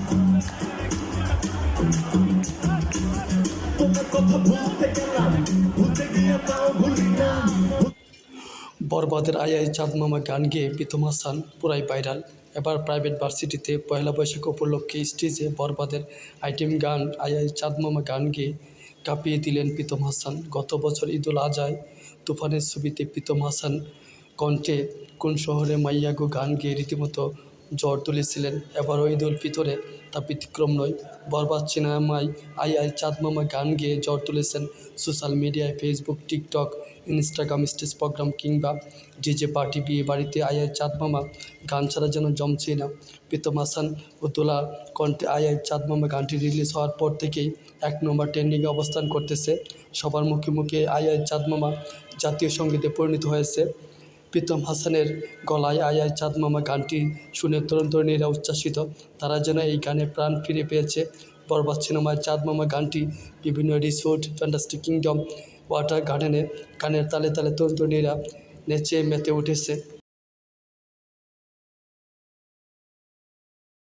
বরবাদের I I চাঁদ মামা গান গেয়ে প্রীতম হাসান পুরাই ভাইরাল। এবার প্রাইভেট ভার্সিটিতে পয়লা বৈশাখ উপলক্ষে স্টেজে বরবাদের আইটেম গান আই আই চাঁদ মামা গান গেয়ে কাঁপিয়ে দিলেন প্রীতম হাসান। গত বছর ঈদুল আজহায় তুফানের ছবিতে প্রীতম হাসান কণ্ঠে কোন শহরে মাইয়া গো গান গেয়ে রীতিমতো ঝড় তুলেছিলেন। এবারও ঈদুল ফিতরে তা ব্যতিক্রম নয়। বরবাদ সিনেমায় আই আই চাঁদ মামা গান গেয়ে ঝড় তুলেছেন সোশ্যাল মিডিয়ায়। Facebook, TikTok, Instagram, stage program কিংবা ডিজে পার্টি, বিয়ে বাড়িতে আই আই চাঁদ মামা গান ছাড়া যেন জমছেই না। প্রীতম হাসান ও দোলার কণ্ঠে আই আই চাঁদ মামা গানটি রিলিজ হওয়ার পর থেকেই 1 নম্বর ট্রেন্ডিংয়ে অবস্থান করতেছে। সবার মুখে মুখে আই আই চাঁদ মামা জাতীয় সঙ্গীতে পরিণত হয়েছে। প্রীতম হাসানের গলায় আই আই চাঁদ মামা গানটি শুনে তরুণ তরুণীরা উচ্ছ্বাসিত। তারা যেন এই গানে প্রাণ ফিরে পেয়েছে। বরবাদ সিনেমায় চাঁদ মামা গানটি বিভিন্ন রিসোর্ট, ফ্যান্টাস্টিক কিংডম, ওয়াটার গার্ডেনে গানের তালে তালে তরুণ তরুণীরা নেচে মেতে উঠেছে।